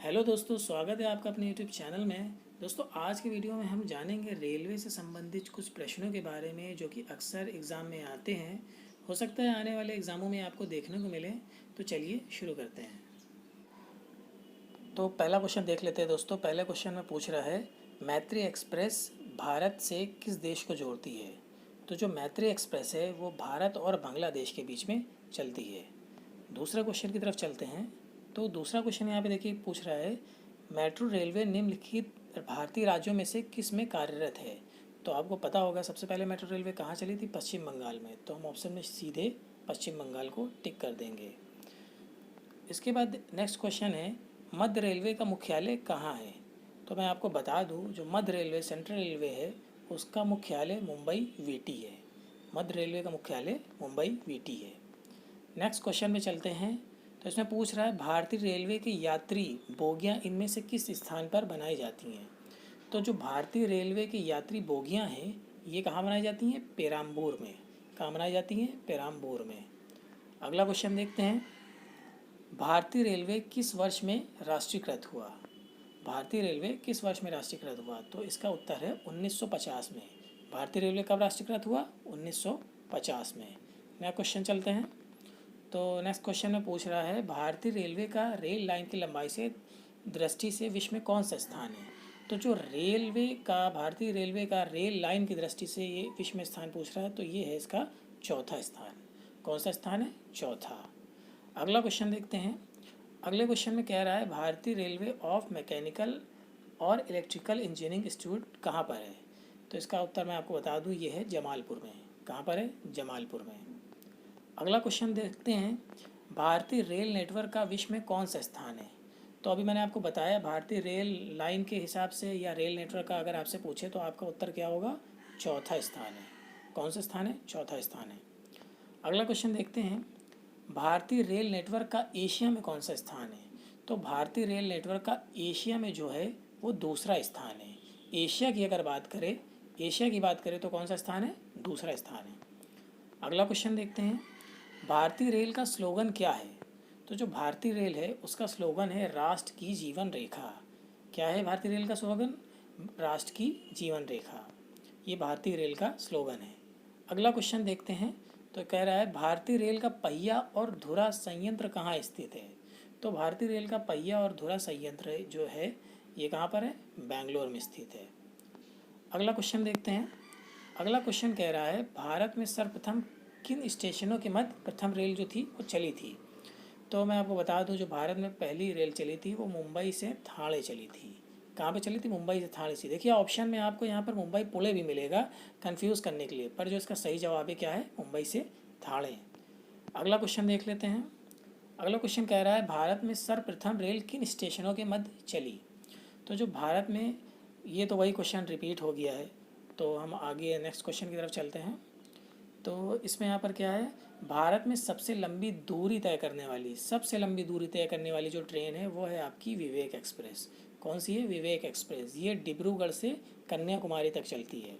Hello दोस्तों, स्वागत है आपका अपने यूट्यूब चैनल में। दोस्तों, आज के वीडियो में हम जानेंगे रेलवे से संबंधित कुछ प्रश्नों के बारे में जो कि अक्सर एग्ज़ाम में आते हैं। हो सकता है आने वाले एग्ज़ामों में आपको देखने को मिले। तो चलिए शुरू करते हैं। तो पहला क्वेश्चन देख लेते हैं दोस्तों। पहले क्वेश्चन में पूछ रहा है, मैत्री एक्सप्रेस भारत से किस देश को जोड़ती है। तो जो मैत्री एक्सप्रेस है वो भारत और बांग्लादेश के बीच में चलती है। दूसरे क्वेश्चन की तरफ चलते हैं। तो दूसरा क्वेश्चन यहाँ पे देखिए पूछ रहा है, मेट्रो रेलवे निम्नलिखित भारतीय राज्यों में से किस में कार्यरत है। तो आपको पता होगा सबसे पहले मेट्रो रेलवे कहाँ चली थी, पश्चिम बंगाल में। तो हम ऑप्शन में सीधे पश्चिम बंगाल को टिक कर देंगे। इसके बाद नेक्स्ट क्वेश्चन है, मध्य रेलवे का मुख्यालय कहाँ है। तो मैं आपको बता दूँ, जो मध्य रेलवे सेंट्रल रेलवे है उसका मुख्यालय मुंबई वीटी है। मध्य रेलवे का मुख्यालय मुंबई वीटी है। नेक्स्ट क्वेश्चन में चलते हैं। तो इसमें पूछ रहा है, भारतीय रेलवे की यात्री बोगियां इनमें से किस स्थान पर बनाई जाती हैं। तो जो भारतीय रेलवे की यात्री बोगियां हैं ये कहाँ बनाई जाती हैं, पेराम्बूर में। कहाँ बनाई जाती हैं, पेराम्बूर में। अगला क्वेश्चन देखते हैं, भारतीय रेलवे किस वर्ष में राष्ट्रीयकृत हुआ। भारतीय रेलवे किस वर्ष में राष्ट्रीयकृत हुआ। तो इसका उत्तर है 1950 में। भारतीय रेलवे कब राष्ट्रीयकृत हुआ, 1950 में। नया क्वेश्चन चलते हैं। तो नेक्स्ट क्वेश्चन में पूछ रहा है, भारतीय रेलवे का रेल लाइन की लंबाई से दृष्टि से विश्व में कौन सा स्थान है। तो जो भारतीय रेलवे का रेल लाइन की दृष्टि से ये विश्व में स्थान पूछ रहा है, तो ये है इसका चौथा स्थान। कौन सा स्थान है, चौथा। अगला क्वेश्चन देखते हैं। अगले क्वेश्चन में कह रहा है, भारतीय रेलवे ऑफ मैकेनिकल और इलेक्ट्रिकल इंजीनियरिंग इंस्टीट्यूट कहाँ पर है। तो इसका उत्तर मैं आपको बता दूँ, ये है जमालपुर में। कहाँ पर है, जमालपुर में। अगला क्वेश्चन देखते हैं, भारतीय रेल नेटवर्क का विश्व में कौन सा स्थान है। तो अभी मैंने आपको बताया, भारतीय रेल लाइन के हिसाब से या रेल नेटवर्क का अगर आपसे पूछे तो आपका उत्तर क्या होगा, चौथा स्थान है। कौन सा स्थान है, चौथा स्थान है। अगला क्वेश्चन देखते हैं, भारतीय रेल नेटवर्क का एशिया में कौन सा स्थान है। तो भारतीय रेल नेटवर्क का एशिया में जो है वो दूसरा स्थान है। एशिया की अगर बात करें, एशिया की बात करें तो कौन सा स्थान है, दूसरा स्थान है। अगला क्वेश्चन देखते हैं, भारतीय रेल का स्लोगन क्या है। तो जो भारतीय रेल है उसका स्लोगन है, राष्ट्र की जीवन रेखा। क्या है भारतीय रेल का स्लोगन, राष्ट्र की जीवन रेखा। ये भारतीय रेल का स्लोगन है। अगला क्वेश्चन देखते हैं। तो कह रहा है, भारतीय रेल का पहिया और धुरा संयंत्र कहाँ स्थित है। तो भारतीय रेल का पहिया और धुरा संयंत्र जो है ये कहाँ पर है, बेंगलोर में स्थित है। अगला क्वेश्चन देखते हैं। अगला क्वेश्चन कह रहा है, भारत में सर्वप्रथम किन स्टेशनों के मध्य प्रथम रेल जो थी वो चली थी। तो मैं आपको बता दूं, जो भारत में पहली रेल चली थी वो मुंबई से ठाणे चली थी। कहाँ पे चली थी, मुंबई से ठाणे से। देखिए ऑप्शन में आपको यहाँ पर मुंबई पुणे भी मिलेगा कंफ्यूज करने के लिए, पर जो इसका सही जवाब है क्या है, मुंबई से ठाणे। अगला क्वेश्चन देख लेते हैं। अगला क्वेश्चन कह रहा है, भारत में सर्वप्रथम रेल किन स्टेशनों के मध्य चली। तो जो भारत में, ये तो वही क्वेश्चन रिपीट हो गया है। तो हम आगे नेक्स्ट क्वेश्चन की तरफ चलते हैं। तो इसमें यहाँ पर क्या है, भारत में सबसे लंबी दूरी तय करने वाली जो ट्रेन है वो है आपकी विवेक एक्सप्रेस। कौन सी है, विवेक एक्सप्रेस। ये डिब्रूगढ़ से कन्याकुमारी तक चलती है।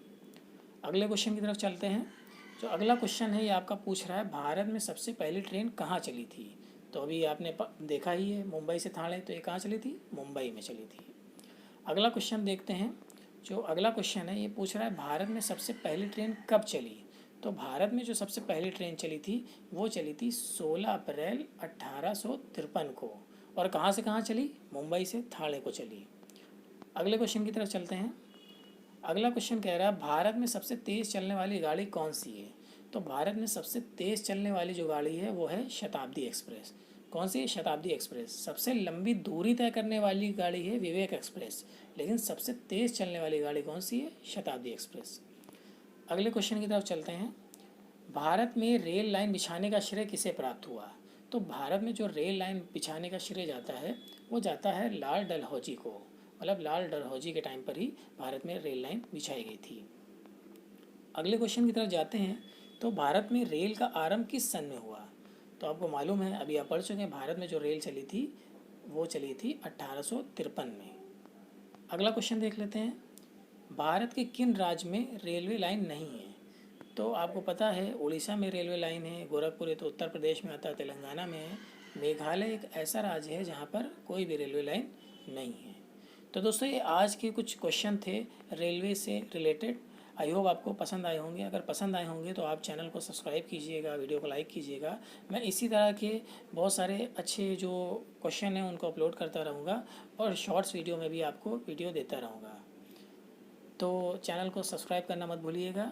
अगले क्वेश्चन की तरफ चलते हैं। जो अगला क्वेश्चन है ये आपका पूछ रहा है, भारत में सबसे पहली ट्रेन कहाँ चली थी। तो अभी आपने देखा ही है, मुंबई से ठाणे। तो ये कहाँ चली थी, मुंबई में चली थी। अगला क्वेश्चन देखते हैं। जो अगला क्वेश्चन है ये पूछ रहा है, भारत में सबसे पहली ट्रेन कब चली। तो भारत में जो सबसे पहली ट्रेन चली थी वो चली थी 16 अप्रैल 1853 को। और कहाँ से कहाँ चली, मुंबई से ठाणे को चली। अगले क्वेश्चन की तरफ चलते हैं। अगला क्वेश्चन कह रहा है, भारत में सबसे तेज़ चलने वाली गाड़ी कौन सी है। तो भारत में सबसे तेज़ चलने वाली जो गाड़ी है वो है शताब्दी एक्सप्रेस। कौन सी है, शताब्दी एक्सप्रेस। सबसे लंबी दूरी तय करने वाली गाड़ी है विवेक एक्सप्रेस, लेकिन सबसे तेज़ चलने वाली गाड़ी कौन सी है, शताब्दी एक्सप्रेस। अगले क्वेश्चन की तरफ चलते हैं। भारत में रेल लाइन बिछाने का श्रेय किसे प्राप्त हुआ। तो भारत में जो रेल लाइन बिछाने का श्रेय जाता है वो जाता है लाल डलहौजी को। मतलब लाल डलहौजी के टाइम पर ही भारत में रेल लाइन बिछाई गई थी। अगले क्वेश्चन की तरफ जाते हैं। तो भारत में रेल का आरंभ किस सन में हुआ। तो आपको मालूम है, अभी आप पढ़ चुके हैं, भारत में जो रेल चली थी वो चली थी 1853 में। अगला क्वेश्चन देख लेते हैं। भारत के किन राज्य में रेलवे लाइन नहीं है। तो आपको पता है उड़ीसा में रेलवे लाइन है, गोरखपुर है तो उत्तर प्रदेश में आता है, तेलंगाना में है, मेघालय एक ऐसा राज्य है जहाँ पर कोई भी रेलवे लाइन नहीं है। तो दोस्तों ये आज के कुछ क्वेश्चन थे रेलवे से रिलेटेड। आई होप आपको पसंद आए होंगे। अगर पसंद आए होंगे तो आप चैनल को सब्सक्राइब कीजिएगा, वीडियो को लाइक कीजिएगा। मैं इसी तरह के बहुत सारे अच्छे जो क्वेश्चन हैं उनको अपलोड करता रहूँगा और शॉर्ट्स वीडियो में भी आपको वीडियो देता रहूँगा। तो चैनल को सब्सक्राइब करना मत भूलिएगा।